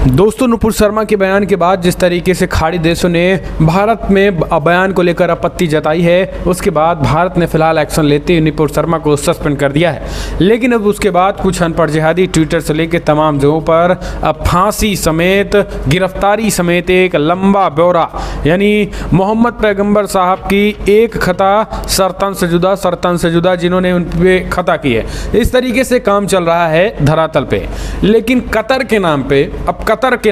दोस्तों, नुपुर शर्मा के बयान के बाद जिस तरीके से खाड़ी देशों ने भारत में बयान को लेकर आपत्ति जताई है, उसके बाद भारत ने फिलहाल एक्शन लेते हुए नुपुर शर्मा को सस्पेंड कर दिया है। लेकिन अब उसके बाद कुछ अनपढ़ जिहादी ट्विटर से लेकर तमाम जगहों पर अब फांसी समेत, गिरफ्तारी समेत एक लंबा ब्यौरा, यानी मोहम्मद पैगंबर साहब की एक खता सरतन से जुदा जिन्होंने उन पे खता की है, इस तरीके से काम चल रहा है धरातल पे। लेकिन कतर के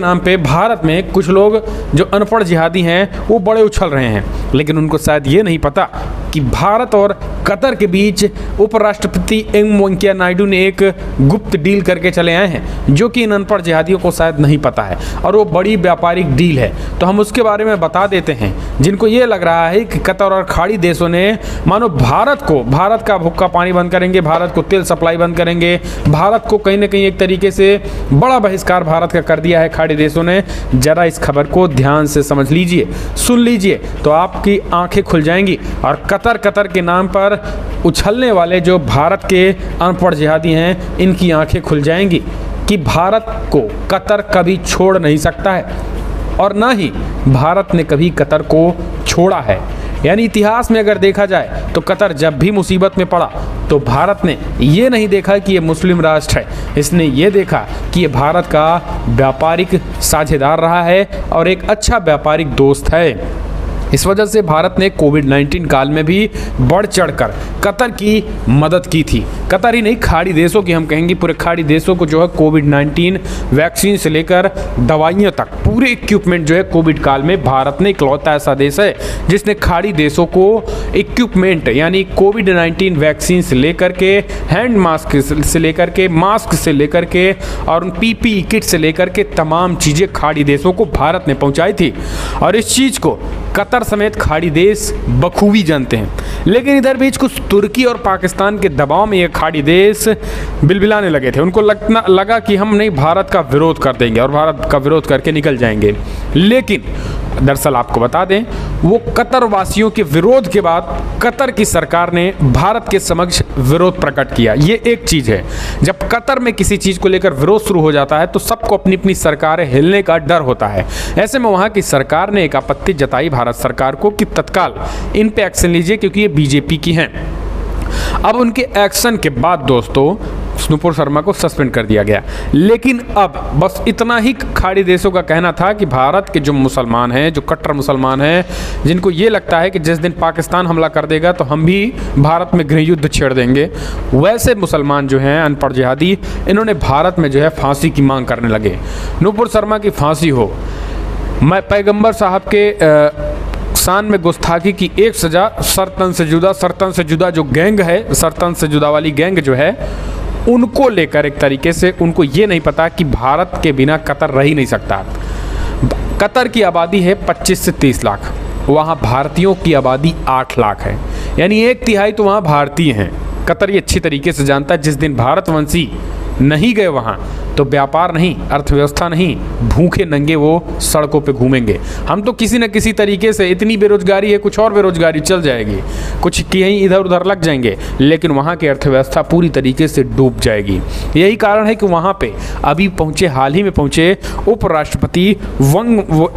नाम पे भारत में कुछ लोग जो अनपढ़ जिहादी हैं वो बड़े उछल रहे हैं, लेकिन उनको शायद ये नहीं पता कि भारत और कतर के बीच उपराष्ट्रपति एम वेंकैया नायडू ने एक गुप्त डील करके चले आए हैं, जो कि इन अनपढ़ जिहादियों को शायद नहीं पता है, और वो बड़ी व्यापारिक डील है। तो हम उसके बारे में बता देते हैं। जिनको ये लग रहा है कि कतर और खाड़ी देशों ने मानो भारत का भुक्का पानी बंद करेंगे, भारत को तेल सप्लाई बंद करेंगे, भारत को कहीं ना कहीं एक तरीके से बड़ा बहिष्कार भारत का कर दिया है खाड़ी देशों ने, जरा इस खबर को ध्यान से समझ लीजिए, सुन लीजिए, तो आपकी आंखें खुल जाएंगी। और कतर के नाम पर उछलने वाले जो भारत के अनपढ़ जिहादी हैं, इनकी आंखें खुल जाएंगी कि भारत को कतर कभी छोड़ नहीं सकता है, और ना ही भारत ने कभी कतर को छोड़ा है। यानी इतिहास में अगर देखा जाए तो कतर जब भी मुसीबत में पड़ा तो भारत ने ये नहीं देखा कि ये मुस्लिम राष्ट्र है, इसने ये देखा कि ये भारत का व्यापारिक साझेदार रहा है और एक अच्छा व्यापारिक दोस्त है। इस वजह से भारत ने कोविड-19 काल में भी बढ़ चढ़कर कतर की मदद की थी। कतर ही नहीं, खाड़ी देशों की हम कहेंगे, पूरे खाड़ी देशों को जो है कोविड-19 वैक्सीन से लेकर दवाइयों तक पूरे इक्विपमेंट जो है कोविड काल में भारत ने इकलौता ऐसा देश है जिसने खाड़ी देशों को इक्विपमेंट यानी कोविड-19 वैक्सीन से लेकर के, हैंड मास्क से लेकर के, मास्क से लेकर के और पीपीई किट से लेकर के तमाम चीज़ें खाड़ी देशों को भारत ने पहुँचाई थी। और इस चीज़ को कतर समेत खाड़ी देश बखूबी जानते हैं। लेकिन इधर बीच कुछ तुर्की और पाकिस्तान के दबाव में ये खाड़ी देश बिलबिलाने लगे थे। उनको लगा कि हम नहीं, भारत का विरोध कर देंगे और भारत का विरोध करके निकल जाएंगे। लेकिन दरअसल आपको बता दें, वो कतर वासियों के विरोध के बाद कतर की सरकार ने भारत के समक्ष विरोध प्रकट किया। ये एक चीज़ है, जब कतर में किसी चीज़ को लेकर विरोध शुरू हो जाता है तो सबको अपनी अपनी सरकारें हिलने का डर होता है। ऐसे में वहाँ की सरकार ने एक आपत्ति जताई भारत सरकार को कि तत्काल इन पे एक्शन लीजिए, क्योंकि ये बीजेपी की हैं। अब उनके एक्शन के बाद दोस्तों नुपुर शर्मा को सस्पेंड कर दिया गया। लेकिन अब बस इतना ही खाड़ी देशों का कहना था कि भारत के जो मुसलमान हैं, जो कट्टर मुसलमान हैं, जिनको ये लगता है कि जिस दिन पाकिस्तान हमला कर देगा तो हम भी भारत में गृह युद्ध छेड़ देंगे, वैसे मुसलमान जो हैं अनपढ़ जिहादी, इन्होंने भारत में जो है फांसी की मांग करने लगे। नुपुर शर्मा की फांसी हो, मैं पैगंबर साहब के शान में गुस्ताखी की एक सज़ा, सरतन से जुदा जो गैंग है, सरतन से जुदा वाली गैंग जो है, उनको लेकर एक तरीके से उनको ये नहीं पता कि भारत के बिना कतर रह ही नहीं सकता। कतर की आबादी है 25 से 30 लाख, वहाँ भारतीयों की आबादी 8 लाख है, यानी 1/3 तो वहाँ भारतीय हैं। कतर ये अच्छी तरीके से जानता है, जिस दिन भारतवंशी नहीं गए वहाँ तो व्यापार नहीं, अर्थव्यवस्था नहीं, भूखे नंगे वो सड़कों पे घूमेंगे। हम तो किसी न किसी तरीके से, इतनी बेरोजगारी है, कुछ और बेरोजगारी चल जाएगी, कुछ कहीं इधर उधर लग जाएंगे, लेकिन वहाँ की अर्थव्यवस्था पूरी तरीके से डूब जाएगी। यही कारण है कि वहाँ पे अभी हाल ही में पहुँचे उपराष्ट्रपति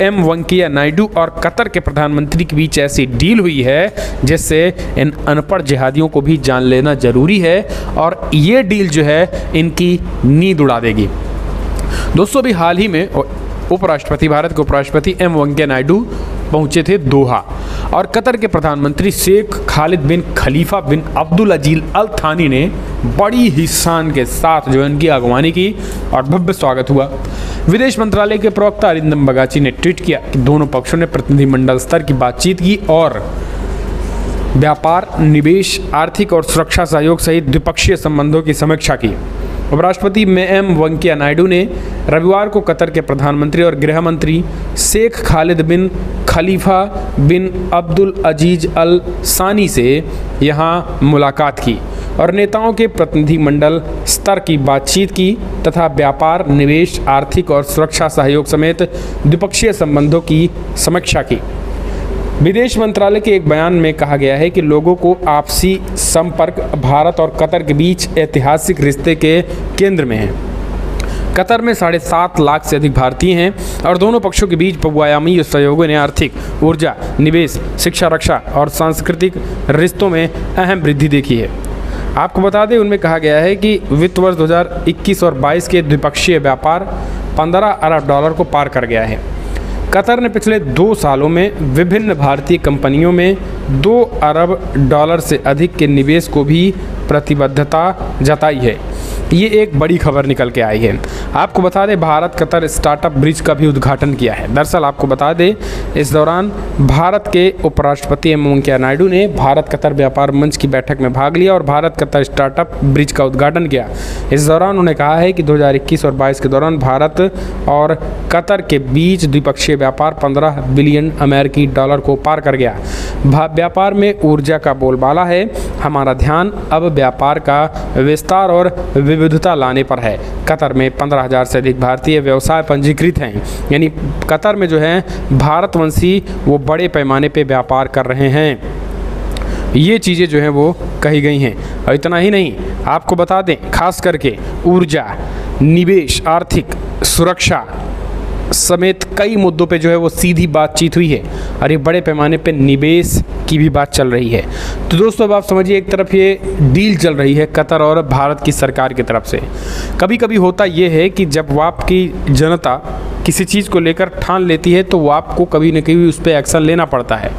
एम वेंकैया नायडू और कतर के प्रधानमंत्री के बीच ऐसी डील हुई है जिससे इन अनपढ़ जिहादियों को भी जान लेना जरूरी है, और ये डील जो है इनकी नींद उड़ा देगी। दोस्तों, भी हाल ही में भारत के उपराष्ट्रपति एम वेंकैया नायडू पहुंचे थे दोहा, और कतर के प्रधानमंत्री शेख खालिद बिन खलीफा बिन अब्दुल अजीज अल थानी ने बड़ी ही शान के साथ जो उनकी अगवानी की और भव्य स्वागत हुआ। विदेश मंत्रालय के प्रवक्ता अरिंदम बगाची ने ट्वीट किया कि दोनों पक्षों ने प्रतिनिधिमंडल स्तर की बातचीत की और व्यापार, निवेश, आर्थिक और सुरक्षा सहयोग सहित द्विपक्षीय संबंधों की समीक्षा की। उपराष्ट्रपति एम वेंकैया नायडू ने रविवार को कतर के प्रधानमंत्री और गृह मंत्री शेख खालिद बिन खलीफा बिन अब्दुल अजीज अल सानी से यहाँ मुलाकात की और नेताओं के प्रतिनिधिमंडल स्तर की बातचीत की तथा व्यापार, निवेश, आर्थिक और सुरक्षा सहयोग समेत द्विपक्षीय संबंधों की समीक्षा की। विदेश मंत्रालय के एक बयान में कहा गया है कि लोगों को आपसी संपर्क भारत और कतर के बीच ऐतिहासिक रिश्ते के केंद्र में है। कतर में 7.5 लाख से अधिक भारतीय हैं और दोनों पक्षों के बीच बहुआयामी सहयोगों ने आर्थिक, ऊर्जा, निवेश, शिक्षा, रक्षा और सांस्कृतिक रिश्तों में अहम वृद्धि देखी है। आपको बता दें, उनमें कहा गया है कि वित्त वर्ष 2021 और 22 के द्विपक्षीय व्यापार 15 अरब डॉलर को पार कर गया है। कतर ने पिछले 2 सालों में विभिन्न भारतीय कंपनियों में 2 अरब डॉलर से अधिक के निवेश को भी प्रतिबद्धता जताई है। ये एक बड़ी खबर निकल के आई है। आपको बता दें, भारत कतर स्टार्टअप ब्रिज का भी उद्घाटन किया है। दरअसल आपको बता दें, इस दौरान भारत के उपराष्ट्रपति एम वेंकैया नायडू ने भारत कतर व्यापार मंच की बैठक में भाग लिया और भारत कतर स्टार्टअप ब्रिज का उद्घाटन किया। इस दौरान उन्होंने कहा है कि 2021 और 22 के दौरान भारत और कतर के बीच द्विपक्षीय व्यापार 15 बिलियन अमेरिकी डॉलर को पार कर गया। व्यापार में ऊर्जा का बोलबाला है। हमारा ध्यान अब व्यापार का विस्तार और विविधता लाने पर है। कतर में 15,000 से अधिक भारतीय व्यवसाय पंजीकृत हैं। यानी कतर में जो है भारतवंशी वो बड़े पैमाने पे व्यापार कर रहे हैं। ये चीज़ें जो हैं वो कही गई हैं। और इतना ही नहीं, आपको बता दें, खास करके ऊर्जा, निवेश, आर्थिक सुरक्षा समेत कई मुद्दों पे जो है वो सीधी बातचीत हुई है और ये बड़े पैमाने पे निवेश की भी बात चल रही है। तो दोस्तों, अब आप समझिए, एक तरफ ये डील चल रही है कतर और भारत की सरकार की तरफ से। कभी कभी होता ये है कि जब आपकी जनता किसी चीज़ को लेकर ठान लेती है तो वो आपको कभी न कभी उस पर एक्शन लेना पड़ता है।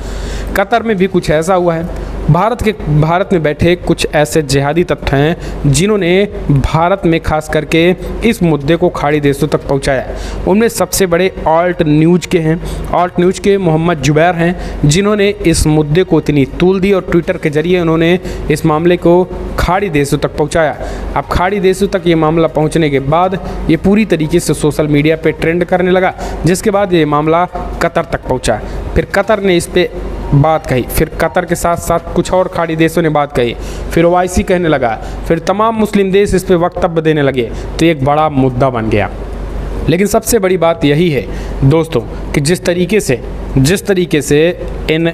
कतर में भी कुछ ऐसा हुआ है। भारत में बैठे कुछ ऐसे जिहादी तत्व हैं जिन्होंने भारत में खास करके इस मुद्दे को खाड़ी देशों तक पहुंचाया। उनमें सबसे बड़े ऑल्ट न्यूज़ के मोहम्मद जुबैर हैं, जिन्होंने इस मुद्दे को इतनी तूल दी और ट्विटर के जरिए उन्होंने इस मामले को खाड़ी देशों तक पहुंचाया। अब खाड़ी देशों तक ये मामला पहुंचने के बाद ये पूरी तरीके से सोशल मीडिया पे ट्रेंड करने लगा, जिसके बाद ये मामला कतर तक पहुंचा। फिर कतर ने इस पे बात कही, फिर कतर के साथ साथ कुछ और खाड़ी देशों ने बात कही, फिर ओआईसी कहने लगा, फिर तमाम मुस्लिम देश इस पे वक्तव्य देने लगे, तो एक बड़ा मुद्दा बन गया। लेकिन सबसे बड़ी बात यही है दोस्तों कि जिस तरीके से इन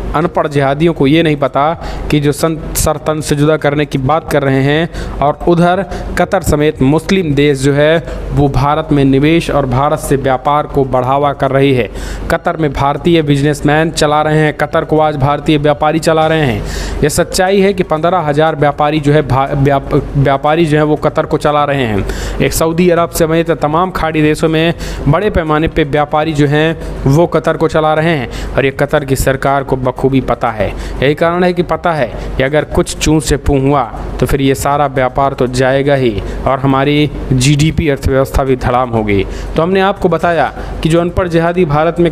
अनपढ़ जिहादियों को ये नहीं पता कि जो सर तन से जुदा करने की बात कर रहे हैं और उधर कतर समेत मुस्लिम देश जो है वो भारत में निवेश और भारत से व्यापार को बढ़ावा कर रही है। कतर में भारतीय बिजनेसमैन चला रहे हैं, कतर को आज भारतीय व्यापारी चला रहे हैं। ये सच्चाई है कि 15,000 व्यापारी जो है व्यापारी जो है वो कतर को चला रहे हैं। एक सऊदी अरब समेत तमाम खाड़ी देशों में बड़े पैमाने पे व्यापारी जो हैं वो कतर को चला रहे हैं और ये कतर की सरकार को बखूबी पता है। यही कारण है कि पता है कि अगर कुछ चूं से पूं हुआ तो फिर ये सारा व्यापार तो जाएगा ही और हमारी जीडीपी अर्थव्यवस्था भी धड़ाम होगी। तो हमने आपको बताया कि जो अनपढ़ जिहादी भारत में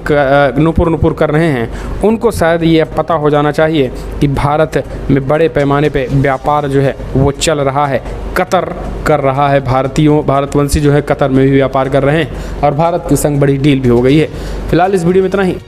नुपुर कर रहे हैं उनको शायद ये पता हो जाना चाहिए कि भारत में बड़े पैमाने पे व्यापार जो है वो चल रहा है, कतर कर रहा है। भारतवंशी जो है कतर में भी व्यापार कर रहे हैं और भारत के संग बड़ी डील भी हो गई है। फिलहाल इस वीडियो में इतना ही।